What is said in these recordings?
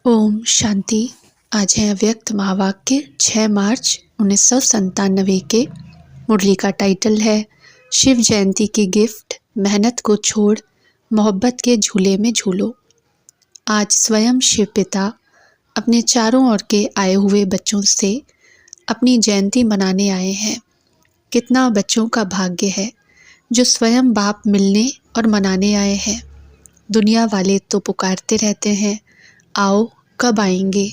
ओम शांति। आज है अव्यक्त महावाक्य 6 मार्च 1997 के। मुरली का टाइटल है शिव जयंती की गिफ्ट, मेहनत को छोड़ मोहब्बत के झूले में झूलो। आज स्वयं शिव पिता अपने चारों ओर के आए हुए बच्चों से अपनी जयंती मनाने आए हैं। कितना बच्चों का भाग्य है जो स्वयं बाप मिलने और मनाने आए हैं। दुनिया वाले तो पुकारते रहते हैं, आओ कब आएंगे,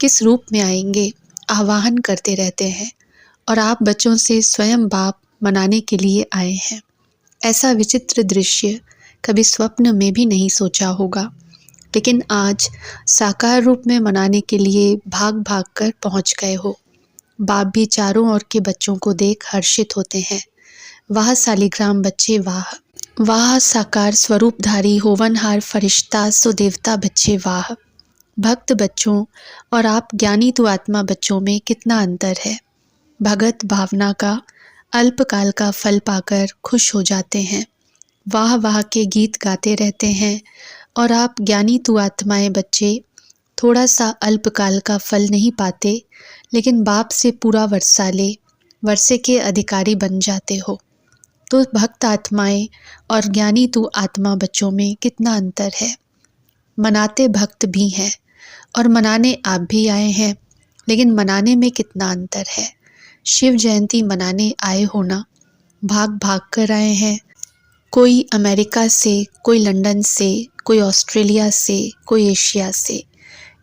किस रूप में आएंगे, आह्वान करते रहते हैं, और आप बच्चों से स्वयं बाप मनाने के लिए आए हैं। ऐसा विचित्र दृश्य कभी स्वप्न में भी नहीं सोचा होगा, लेकिन आज साकार रूप में मनाने के लिए भाग भाग कर पहुँच गए हो। बाप भी चारों ओर के बच्चों को देख हर्षित होते हैं। वाह सालिग्राम बच्चे वाह, वाह साकार स्वरूपधारी होवनहार फरिश्ता सो देवता बच्चे वाह। भक्त बच्चों और आप ज्ञानी तो आत्मा बच्चों में कितना अंतर है। भगत भावना का अल्पकाल का फल पाकर खुश हो जाते हैं, वाह वाह के गीत गाते रहते हैं, और आप ज्ञानी तो आत्माएं बच्चे थोड़ा सा अल्पकाल का फल नहीं पाते, लेकिन बाप से पूरा वर्षाले वर्षे के अधिकारी बन जाते हो। तो भक्त आत्माएं और ज्ञानी तो आत्मा बच्चों में कितना अंतर है। मनाते भक्त भी हैं और मनाने आप भी आए हैं, लेकिन मनाने में कितना अंतर है। शिव जयंती मनाने आए हो ना, भाग भाग कर आए हैं। कोई अमेरिका से, कोई लंदन से, कोई ऑस्ट्रेलिया से, कोई एशिया से,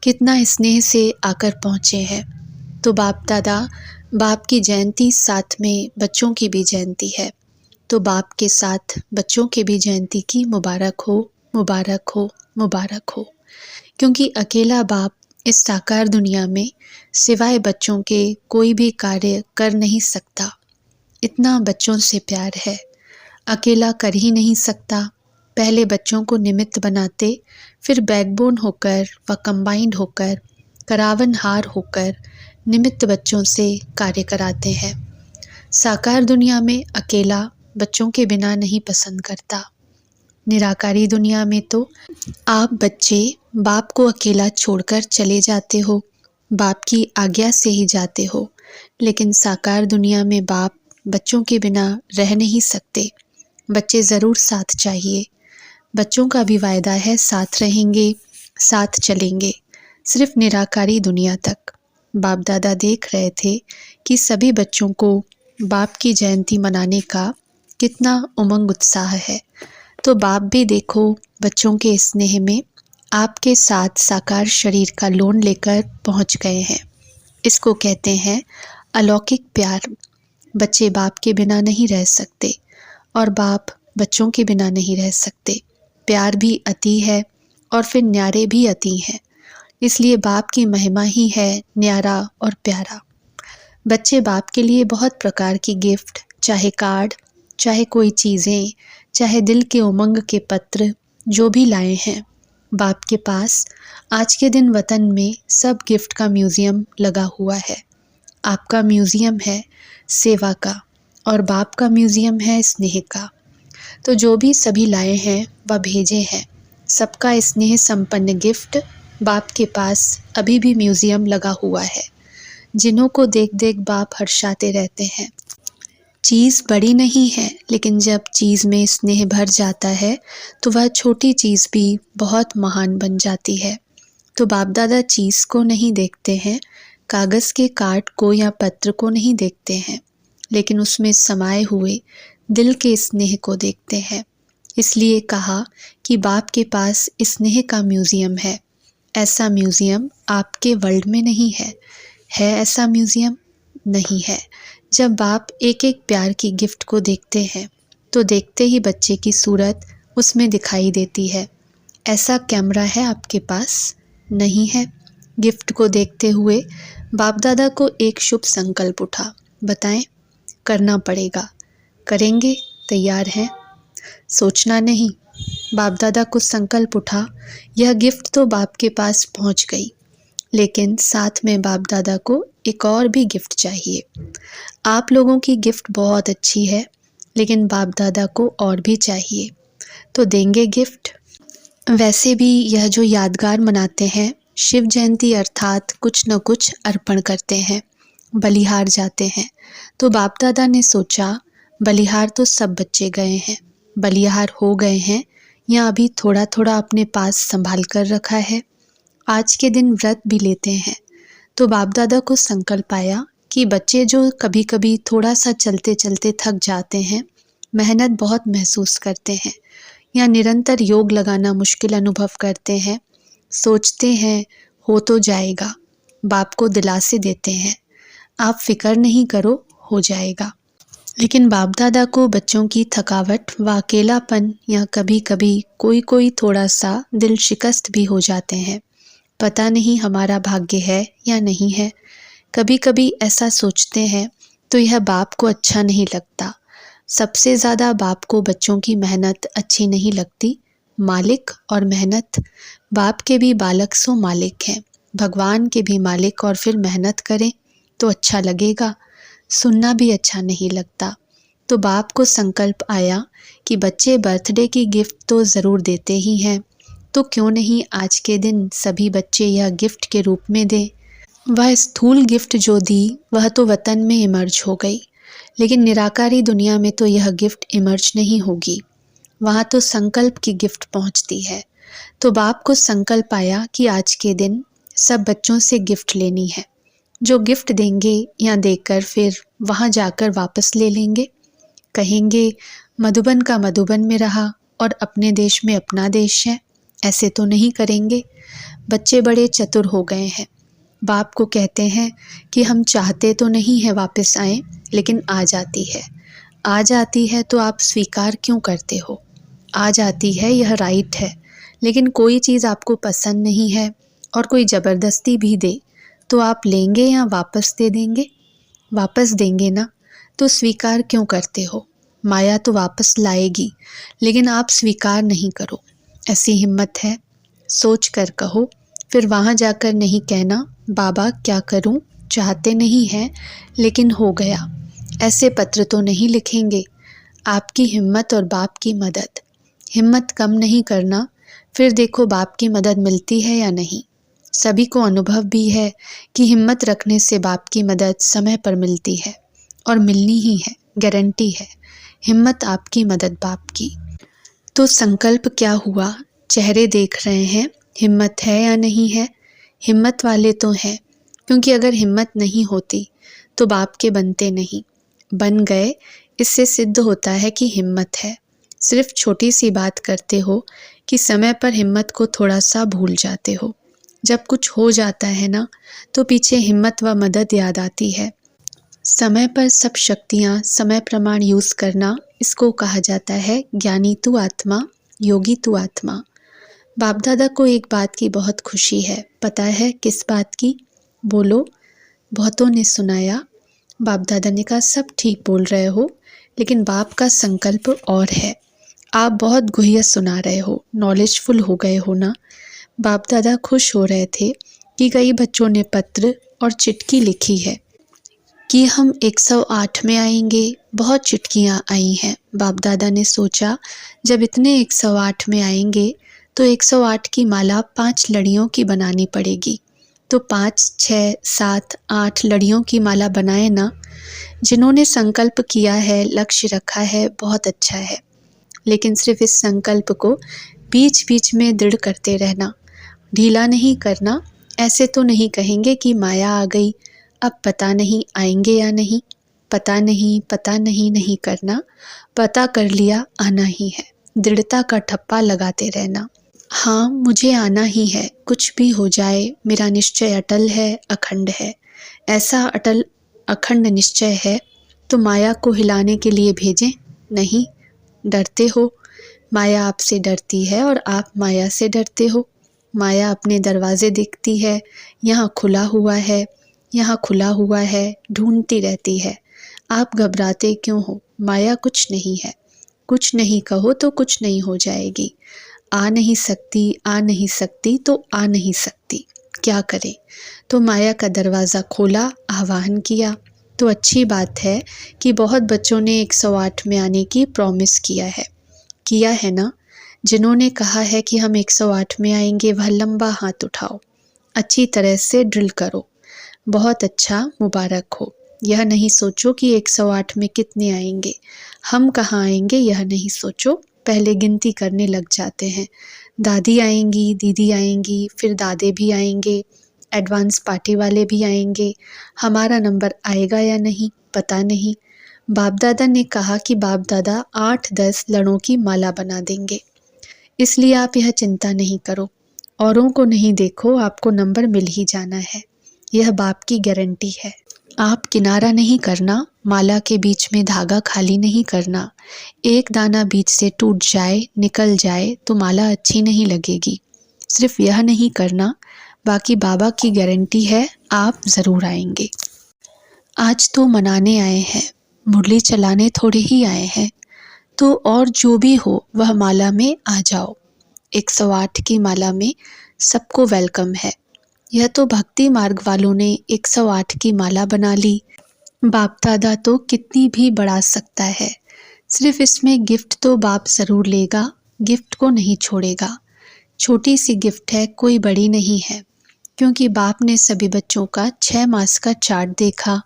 कितना स्नेह से आकर पहुँचे हैं। तो बाप दादा, बाप की जयंती साथ में बच्चों की भी जयंती है, तो बाप के साथ बच्चों के भी जयंती की मुबारक हो, मुबारक हो, मुबारक हो। क्योंकि अकेला बाप इस साकार दुनिया में सिवाय बच्चों के कोई भी कार्य कर नहीं सकता। इतना बच्चों से प्यार है, अकेला कर ही नहीं सकता। पहले बच्चों को निमित्त बनाते, फिर बैकबोन होकर व कंबाइंड होकर, करावनहार होकर निमित्त बच्चों से कार्य कराते हैं। साकार दुनिया में अकेला बच्चों के बिना नहीं पसंद करता। निराकारी दुनिया में तो आप बच्चे बाप को अकेला छोड़कर चले जाते हो, बाप की आज्ञा से ही जाते हो, लेकिन साकार दुनिया में बाप बच्चों के बिना रह नहीं सकते। बच्चे ज़रूर साथ चाहिए। बच्चों का भी वायदा है, साथ रहेंगे, साथ चलेंगे, सिर्फ निराकारी दुनिया तक। बाप दादा देख रहे थे कि सभी बच्चों को बाप की जयंती मनाने का कितना उमंग उत्साह है। तो बाप भी देखो बच्चों के स्नेह में आपके साथ साकार शरीर का लोन लेकर पहुंच गए हैं। इसको कहते हैं अलौकिक प्यार। बच्चे बाप के बिना नहीं रह सकते और बाप बच्चों के बिना नहीं रह सकते। प्यार भी अति है और फिर न्यारे भी अति हैं, इसलिए बाप की महिमा ही है न्यारा और प्यारा। बच्चे बाप के लिए बहुत प्रकार की गिफ्ट, चाहे कार्ड, चाहे कोई चीज़ें, चाहे दिल के उमंग के पत्र, जो भी लाए हैं। बाप के पास आज के दिन वतन में सब गिफ्ट का म्यूज़ियम लगा हुआ है। आपका म्यूज़ियम है सेवा का और बाप का म्यूज़ियम है स्नेह का। तो जो भी सभी लाए हैं वह भेजे हैं। सबका स्नेह संपन्न गिफ्ट बाप के पास अभी भी म्यूज़ियम लगा हुआ है, जिन्हों को देख देख बाप हर्षाते रहते हैं। चीज़ बड़ी नहीं है, लेकिन जब चीज़ में स्नेह भर जाता है तो वह छोटी चीज़ भी बहुत महान बन जाती है। तो बाप दादा चीज़ को नहीं देखते हैं, कागज़ के कार्ड को या पत्र को नहीं देखते हैं, लेकिन उसमें समाये हुए दिल के स्नेह को देखते हैं। इसलिए कहा कि बाप के पास स्नेह का म्यूज़ियम है। ऐसा म्यूज़ियम आपके वर्ल्ड में नहीं है। है ऐसा म्यूज़ियम? नहीं है। जब बाप एक एक प्यार की गिफ्ट को देखते हैं तो देखते ही बच्चे की सूरत उसमें दिखाई देती है। ऐसा कैमरा है आपके पास? नहीं है। गिफ्ट को देखते हुए बाप दादा को एक शुभ संकल्प उठा। बताएं, करना पड़ेगा। करेंगे? तैयार हैं? सोचना नहीं। बाप दादा को संकल्प उठा। यह गिफ्ट तो बाप के पास पहुंच गई, लेकिन साथ में बाप दादा को एक और भी गिफ्ट चाहिए। आप लोगों की गिफ्ट बहुत अच्छी है, लेकिन बाप दादा को और भी चाहिए। तो देंगे गिफ्ट? वैसे भी यह जो यादगार मनाते हैं शिव जयंती अर्थात कुछ न कुछ अर्पण करते हैं, बलिहार जाते हैं। तो बाप दादा ने सोचा बलिहार तो सब बच्चे गए हैं, बलिहार हो गए हैं या अभी थोड़ा थोड़ा अपने पास संभाल कर रखा है, आज के दिन व्रत भी लेते हैं। तो बाप दादा को संकल्प आया कि बच्चे जो कभी कभी थोड़ा सा चलते चलते थक जाते हैं, मेहनत बहुत महसूस करते हैं या निरंतर योग लगाना मुश्किल अनुभव करते हैं, सोचते हैं हो तो जाएगा, बाप को दिलासे देते हैं आप फिक्र नहीं करो, हो जाएगा। लेकिन बाप दादा को बच्चों की थकावट व अकेलापन या कभी कभी कोई थोड़ा सा दिल शिकस्त भी हो जाते हैं, पता नहीं हमारा भाग्य है या नहीं है। कभी कभी ऐसा सोचते हैं तो यह बाप को अच्छा नहीं लगता। सबसे ज़्यादा बाप को बच्चों की मेहनत अच्छी नहीं लगती। मालिक और मेहनत, बाप के भी बालक सो मालिक हैं, भगवान के भी मालिक, और फिर मेहनत करें तो अच्छा लगेगा, सुनना भी अच्छा नहीं लगता। तो बाप को संकल्प आया कि बच्चे बर्थडे की गिफ्ट तो ज़रूर देते ही हैं, तो क्यों नहीं आज के दिन सभी बच्चे यह गिफ्ट के रूप में दें। वह स्थूल गिफ्ट जो दी वह तो वतन में इमर्ज हो गई, लेकिन निराकारी दुनिया में तो यह गिफ्ट इमर्ज नहीं होगी, वहाँ तो संकल्प की गिफ्ट पहुँचती है। तो बाप को संकल्प आया कि आज के दिन सब बच्चों से गिफ्ट लेनी है, जो गिफ्ट देंगे या देकर फिर वहाँ जाकर वापस ले लेंगे, कहेंगे मधुबन का मधुबन में रहा और अपने देश में अपना देश है, ऐसे तो नहीं करेंगे। बच्चे बड़े चतुर हो गए हैं, बाप को कहते हैं कि हम चाहते तो नहीं है वापस आएं, लेकिन आ जाती है, आ जाती है तो आप स्वीकार क्यों करते हो, आ जाती है यह राइट है। लेकिन कोई चीज़ आपको पसंद नहीं है और कोई ज़बरदस्ती भी दे तो आप लेंगे या वापस दे देंगे? वापस देंगे ना, तो स्वीकार क्यों करते हो? माया तो वापस लाएगी, लेकिन आप स्वीकार नहीं करो, ऐसी हिम्मत है? सोच कर कहो, फिर वहाँ जाकर नहीं कहना बाबा क्या करूँ, चाहते नहीं हैं लेकिन हो गया, ऐसे पत्र तो नहीं लिखेंगे। आपकी हिम्मत और बाप की मदद, हिम्मत कम नहीं करना, फिर देखो बाप की मदद मिलती है या नहीं। सभी को अनुभव भी है कि हिम्मत रखने से बाप की मदद समय पर मिलती है और मिलनी ही है, गारंटी है। हिम्मत आपकी, मदद बाप की। तो संकल्प क्या हुआ, चेहरे देख रहे हैं, हिम्मत है या नहीं है? हिम्मत वाले तो हैं, क्योंकि अगर हिम्मत नहीं होती तो बाप के बनते नहीं, बन गए, इससे सिद्ध होता है कि हिम्मत है। सिर्फ छोटी सी बात करते हो कि समय पर हिम्मत को थोड़ा सा भूल जाते हो। जब कुछ हो जाता है ना, तो पीछे हिम्मत व मदद याद आती है। समय पर सब शक्तियाँ समय प्रमाण यूज़ करना, इसको कहा जाता है ज्ञानी तू आत्मा, योगी तू आत्मा। बाप दादा को एक बात की बहुत खुशी है, पता है किस बात की? बोलो। बहुतों ने सुनाया। बाप दादा ने कहा सब ठीक बोल रहे हो, लेकिन बाप का संकल्प और है। आप बहुत गुह्य सुना रहे हो, नॉलेजफुल हो गए हो ना। बाप दादा खुश हो रहे थे कि कई बच्चों ने पत्र और चिट्ठी लिखी है कि हम 108 में आएंगे। बहुत चिट्ठियाँ आई हैं। बाप दादा ने सोचा जब इतने 108 में आएंगे तो 108 की माला 5 लड़ियों की बनानी पड़ेगी। तो 5, 6, 7, 8 लड़ियों की माला बनाए ना। जिन्होंने संकल्प किया है, लक्ष्य रखा है, बहुत अच्छा है, लेकिन सिर्फ इस संकल्प को बीच बीच में दृढ़ करते रहना, ढीला नहीं करना। ऐसे तो नहीं कहेंगे कि माया आ गई, अब पता नहीं आएंगे या नहीं, पता नहीं नहीं करना, पता कर लिया आना ही है। दृढ़ता का ठप्पा लगाते रहना। हाँ, मुझे आना ही है, कुछ भी हो जाए, मेरा निश्चय अटल है, अखंड है। ऐसा अटल अखंड निश्चय है तो माया को हिलाने के लिए भेजें? नहीं। डरते हो, माया आपसे डरती है और आप माया से डरते हो। माया अपने दरवाजे देखती है, यहाँ खुला हुआ है, यहाँ खुला हुआ है, ढूंढती रहती है। आप घबराते क्यों हो? माया कुछ नहीं है। कुछ नहीं कहो तो कुछ नहीं हो जाएगी। आ नहीं सकती, आ नहीं सकती तो आ नहीं सकती, क्या करें? तो माया का दरवाज़ा खोला, आह्वान किया। तो अच्छी बात है कि बहुत बच्चों ने 108 में आने की प्रॉमिस किया है ना। जिन्होंने कहा है कि हम 108 में आएंगे, वह लंबा हाथ उठाओ। अच्छी तरह से ड्रिल करो। बहुत अच्छा, मुबारक हो। यह नहीं सोचो कि 108 में कितने आएंगे, हम कहाँ आएंगे यह नहीं सोचो, पहले गिनती करने लग जाते हैं। दादी आएंगी, दीदी आएंगी, फिर दादे भी आएंगे, एडवांस पार्टी वाले भी आएंगे। हमारा नंबर आएगा या नहीं पता नहीं। बाप दादा ने कहा कि बाप दादा 8-10 लड़ों की माला बना देंगे, इसलिए आप यह चिंता नहीं करो। औरों को नहीं देखो, आपको नंबर मिल ही जाना है, यह बाप की गारंटी है। आप किनारा नहीं करना, माला के बीच में धागा खाली नहीं करना। एक दाना बीच से टूट जाए, निकल जाए तो माला अच्छी नहीं लगेगी। सिर्फ यह नहीं करना, बाकी बाबा की गारंटी है, आप ज़रूर आएंगे। आज तो मनाने आए हैं, मुरली चलाने थोड़े ही आए हैं, तो और जो भी हो वह माला में आ जाओ। 108 की माला में सबको वेलकम है। यह तो भक्ति मार्ग वालों ने 108 की माला बना ली। बाप दादा तो कितनी भी बढ़ा सकता है, सिर्फ इसमें गिफ्ट तो बाप ज़रूर लेगा, गिफ्ट को नहीं छोड़ेगा। छोटी सी गिफ्ट है, कोई बड़ी नहीं है, क्योंकि बाप ने सभी बच्चों का 6 मास का चार्ट देखा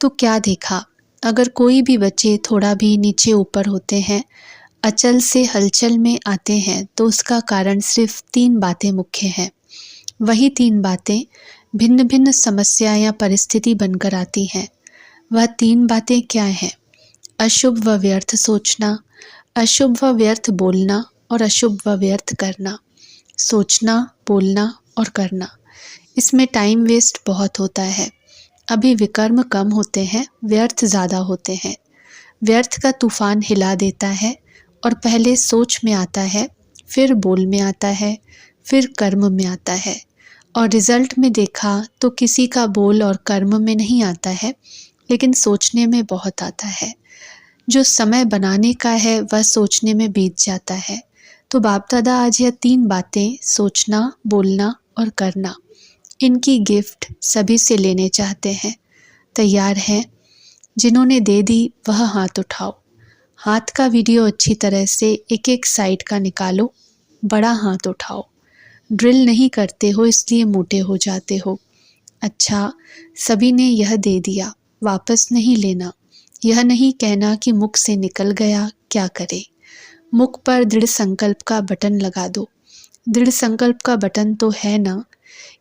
तो क्या देखा, अगर कोई भी बच्चे थोड़ा भी नीचे ऊपर होते हैं, अचल से हलचल में आते हैं, तो उसका कारण सिर्फ 3 बातें मुख्य हैं। वही 3 बातें भिन्न भिन्न समस्या या परिस्थिति बनकर आती हैं। वह 3 बातें क्या हैं? अशुभ व व्यर्थ सोचना, अशुभ व व्यर्थ बोलना और अशुभ व व्यर्थ करना। सोचना, बोलना और करना, इसमें टाइम वेस्ट बहुत होता है। अभी विकर्म कम होते हैं, व्यर्थ ज़्यादा होते हैं। व्यर्थ का तूफान हिला देता है और पहले सोच में आता है, फिर बोल में आता है, फिर कर्म में आता है, और रिजल्ट में देखा तो किसी का बोल और कर्म में नहीं आता है, लेकिन सोचने में बहुत आता है। जो समय बनाने का है वह सोचने में बीत जाता है। तो बाप दादा आज यह 3 बातें, सोचना, बोलना और करना, इनकी गिफ्ट सभी से लेने चाहते हैं। तैयार हैं? जिन्होंने दे दी वह हाथ उठाओ। हाथ का वीडियो अच्छी तरह से एक एक साइड का निकालो, बड़ा हाथ उठाओ। ड्रिल नहीं करते हो इसलिए मोटे हो जाते हो। अच्छा, सभी ने यह दे दिया, वापस नहीं लेना। यह नहीं कहना कि मुख से निकल गया, क्या करे। मुख पर दृढ़ संकल्प का बटन लगा दो। दृढ़ संकल्प का बटन तो है ना,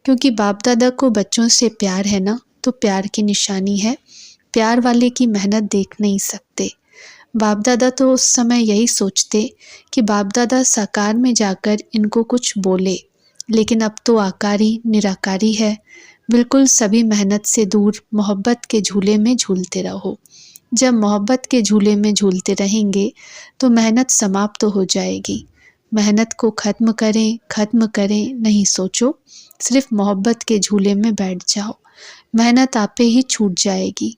क्योंकि बाप दादा को बच्चों से प्यार है ना, तो प्यार की निशानी है। प्यार वाले की मेहनत देख नहीं सकते। बाप दादा तो उस समय यही सोचते कि बाप दादा साकार में जाकर इनको कुछ बोले, लेकिन अब तो आकारी निराकारी है। बिल्कुल सभी मेहनत से दूर मोहब्बत के झूले में झूलते रहो। जब मोहब्बत के झूले में झूलते रहेंगे तो मेहनत समाप्त तो हो जाएगी। मेहनत को खत्म करें नहीं सोचो, सिर्फ मोहब्बत के झूले में बैठ जाओ। मेहनत आपे ही छूट जाएगी।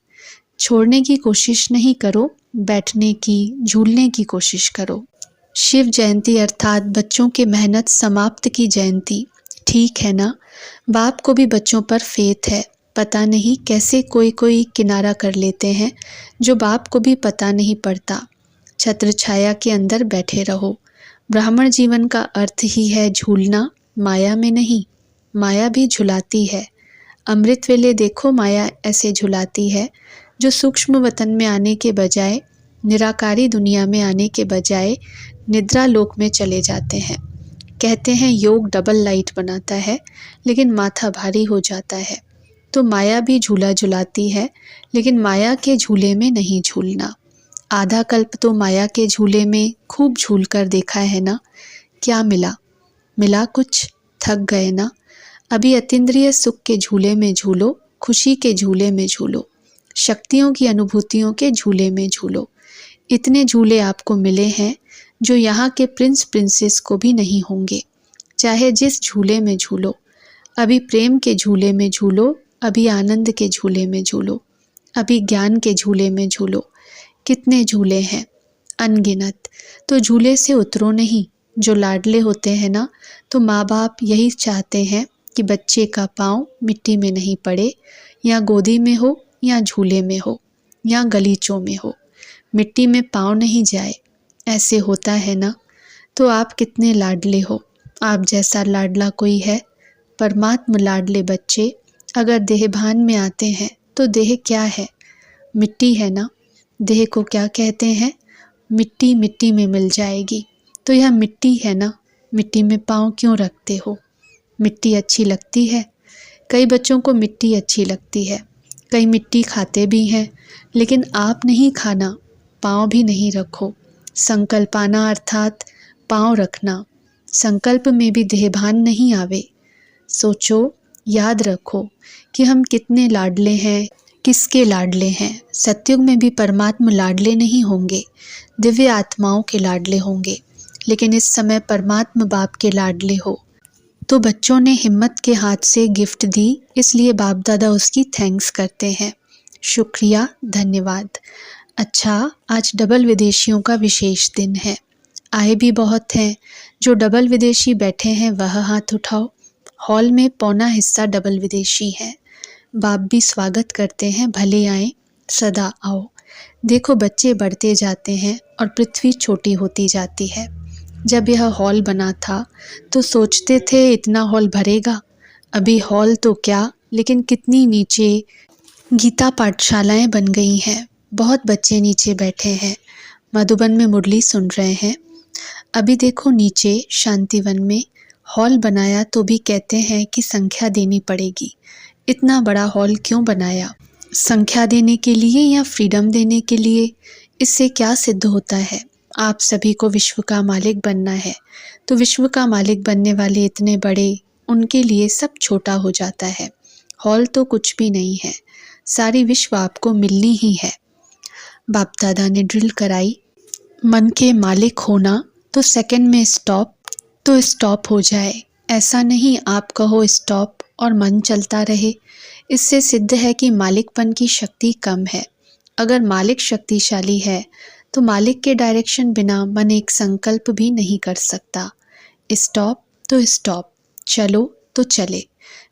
छोड़ने की कोशिश नहीं करो, बैठने की, झूलने की कोशिश करो। शिव जयंती अर्थात बच्चों के मेहनत समाप्त की जयंती, ठीक है ना। बाप को भी बच्चों पर फेथ है। पता नहीं कैसे कोई कोई किनारा कर लेते हैं, जो बाप को भी पता नहीं पड़ता। छत्र छाया के अंदर बैठे रहो। ब्राह्मण जीवन का अर्थ ही है झूलना, माया में नहीं। माया भी झुलाती है। अमृत वेले देखो माया ऐसे झुलाती है, जो सूक्ष्म वतन में आने के बजाय, निराकारी दुनिया में आने के बजाय निद्रा लोक में चले जाते हैं। कहते हैं योग डबल लाइट बनाता है, लेकिन माथा भारी हो जाता है। तो माया भी झूला झुलाती है, लेकिन माया के झूले में नहीं झूलना। आधा कल्प तो माया के झूले में खूब झूल कर देखा है ना, क्या मिला? मिला कुछ? थक गए ना। अभी अतीन्द्रिय सुख के झूले में झूलो, खुशी के झूले में झूलो, शक्तियों की अनुभूतियों के झूले में झूलो। इतने झूले आपको मिले हैं जो यहाँ के प्रिंस प्रिंसेस को भी नहीं होंगे। चाहे जिस झूले में झूलो, अभी प्रेम के झूले में झूलो, अभी आनंद के झूले में झूलो, अभी ज्ञान के झूले में झूलो। कितने झूले हैं, अनगिनत। तो झूले से उतरो नहीं। जो लाडले होते हैं ना, तो माँ बाप यही चाहते हैं कि बच्चे का पाँव मिट्टी में नहीं पड़े, या गोदी में हो या झूले में हो या गलीचों में हो, मिट्टी में पाँव नहीं जाए। ऐसे होता है ना। तो आप कितने लाडले हो। आप जैसा लाडला कोई है? परमात्म लाडले बच्चे अगर देहभान में आते हैं तो देह क्या है? मिट्टी है ना। देह को क्या कहते हैं? मिट्टी मिट्टी में मिल जाएगी। तो यह मिट्टी है ना, मिट्टी में पाँव क्यों रखते हो? मिट्टी अच्छी लगती है। कई बच्चों को मिट्टी अच्छी लगती है, कई मिट्टी खाते भी हैं, लेकिन आप नहीं खाना, पाँव भी नहीं रखो। संकल्पाना अर्थात पाँव रखना। संकल्प में भी देहभान नहीं आवे। सोचो, याद रखो कि हम कितने लाडले हैं, किसके लाडले हैं। सतयुग में भी परमात्मा लाडले नहीं होंगे, दिव्य आत्माओं के लाडले होंगे, लेकिन इस समय परमात्मा बाप के लाडले हो। तो बच्चों ने हिम्मत के हाथ से गिफ्ट दी, इसलिए बाप दादा उसकी थैंक्स करते हैं। शुक्रिया, धन्यवाद। अच्छा, आज डबल विदेशियों का विशेष दिन है। आए भी बहुत हैं। जो डबल विदेशी बैठे हैं वह हाथ उठाओ। हॉल में पौना हिस्सा डबल विदेशी हैं। बाप भी स्वागत करते हैं, भले आएं, सदा आओ। देखो, बच्चे बढ़ते जाते हैं और पृथ्वी छोटी होती जाती है। जब यह हॉल बना था तो सोचते थे इतना हॉल भरेगा। अभी हॉल तो क्या, लेकिन कितनी नीचे गीता पाठशालाएं बन गई हैं। बहुत बच्चे नीचे बैठे हैं, मधुबन में मुरली सुन रहे हैं। अभी देखो नीचे शांतिवन में हॉल बनाया तो भी कहते हैं कि संख्या देनी पड़ेगी। इतना बड़ा हॉल क्यों बनाया? संख्या देने के लिए या फ्रीडम देने के लिए? इससे क्या सिद्ध होता है? आप सभी को विश्व का मालिक बनना है, तो विश्व का मालिक बनने वाले इतने बड़े, उनके लिए सब छोटा हो जाता है। हॉल तो कुछ भी नहीं है, सारी विश्व आपको मिलनी ही है। बाप दादा ने ड्रिल कराई, मन के मालिक होना, तो सेकंड में स्टॉप तो स्टॉप हो जाए। ऐसा नहीं आप कहो स्टॉप और मन चलता रहे। इससे सिद्ध है कि मालिकपन की शक्ति कम है। अगर मालिक शक्तिशाली है तो मालिक के डायरेक्शन बिना मन एक संकल्प भी नहीं कर सकता। स्टॉप तो स्टॉप, चलो तो चले,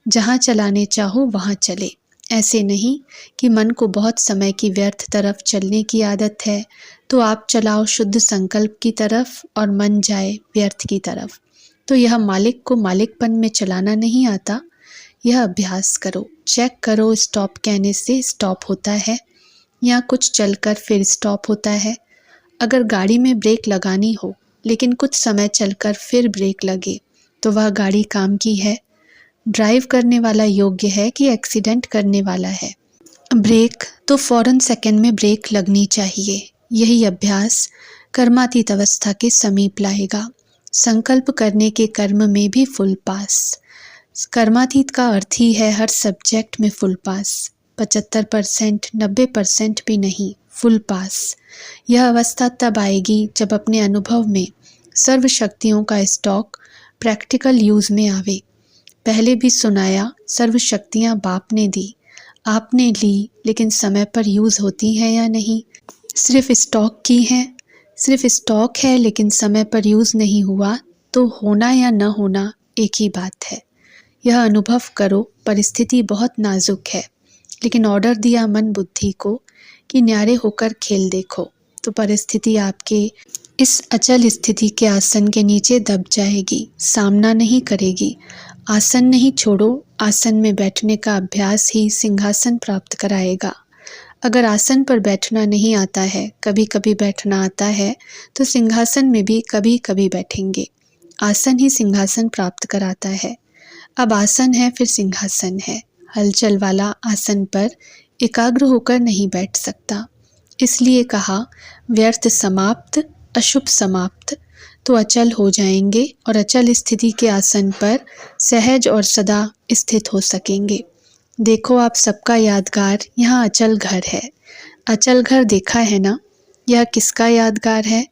जहाँ चलाने चाहो वहाँ चले। ऐसे नहीं कि मन को बहुत समय की व्यर्थ तरफ चलने की आदत है तो आप चलाओ शुद्ध संकल्प की तरफ और मन जाए व्यर्थ की तरफ। तो यह मालिक को मालिकपन में चलाना नहीं आता। यह अभ्यास करो, चेक करो, स्टॉप कहने से स्टॉप होता है या कुछ चलकर फिर स्टॉप होता है। अगर गाड़ी में ब्रेक लगानी हो लेकिन कुछ समय चलकर फिर ब्रेक लगे तो वह गाड़ी काम की है। ड्राइव करने वाला योग्य है कि एक्सीडेंट करने वाला है? ब्रेक तो फौरन सेकंड में ब्रेक लगनी चाहिए। यही अभ्यास कर्मातीत अवस्था के समीप लाएगा। संकल्प करने के कर्म में भी फुल पास। कर्मातीत का अर्थ ही है हर सब्जेक्ट में फुल पास। 75%, 90% भी नहीं, फुल पास। यह अवस्था तब आएगी जब अपने अनुभव में सर्व शक्तियों का स्टॉक प्रैक्टिकल यूज में आवे। पहले भी सुनाया, सर्व शक्तियाँ बाप ने दी, आपने ली, लेकिन समय पर यूज होती हैं या नहीं? सिर्फ स्टॉक की हैं, सिर्फ स्टॉक है लेकिन समय पर यूज नहीं हुआ तो होना या न होना एक ही बात है। यह अनुभव करो। परिस्थिति बहुत नाजुक है, लेकिन ऑर्डर दिया मन बुद्धि को कि न्यारे होकर खेल देखो, तो परिस्थिति आपके इस अचल स्थिति के आसन के नीचे दब जाएगी, सामना नहीं करेगी। आसन नहीं छोड़ो, आसन में बैठने का अभ्यास ही सिंहासन प्राप्त कराएगा। अगर आसन पर बैठना नहीं आता है, कभी कभी बैठना आता है, तो सिंहासन में भी कभी कभी बैठेंगे। आसन ही सिंहासन प्राप्त कराता है। अब आसन है फिर सिंहासन है। हलचल वाला आसन पर एकाग्र होकर नहीं बैठ सकता। इसलिए कहा व्यर्थ समाप्त, अशुभ समाप्त। तो अचल हो जाएंगे और अचल स्थिति के आसन पर सहज और सदा स्थित हो सकेंगे। देखो, आप सबका यादगार यहाँ अचल घर है। अचल घर देखा है ना? यह किसका यादगार है?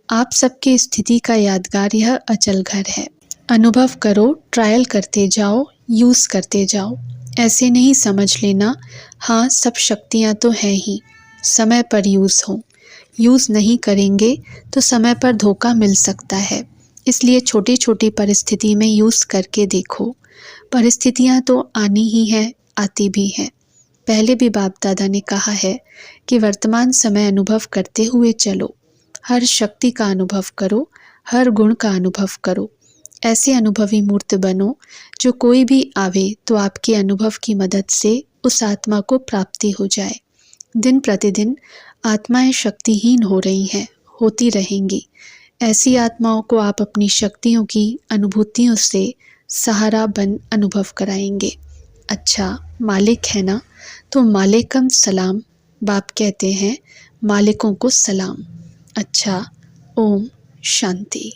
आप सबके स्थिति का यादगार यह अचल घर है। अनुभव करो, ट्रायल करते जाओ, यूज़ करते जाओ। ऐसे नहीं समझ लेना हाँ सब शक्तियाँ तो हैं ही, समय पर यूज़ हो। यूज़ नहीं करेंगे तो समय पर धोखा मिल सकता है। इसलिए छोटी छोटी परिस्थिति में यूज़ करके देखो। परिस्थितियाँ तो आनी ही हैं, आती भी हैं। पहले भी बाप दादा ने कहा है कि वर्तमान समय अनुभव करते हुए चलो। हर शक्ति का अनुभव करो, हर गुण का अनुभव करो। ऐसे अनुभवी मूर्त बनो जो कोई भी आवे तो आपके अनुभव की मदद से उस आत्मा को प्राप्ति हो जाए। दिन प्रतिदिन आत्माएं शक्तिहीन हो रही हैं, होती रहेंगी। ऐसी आत्माओं को आप अपनी शक्तियों की अनुभूतियों से सहारा बन अनुभव कराएंगे। अच्छा, मालिक है ना, तो मालिकम सलाम। बाप कहते हैं मालिकों को सलाम। अच्छा, ओम शांति।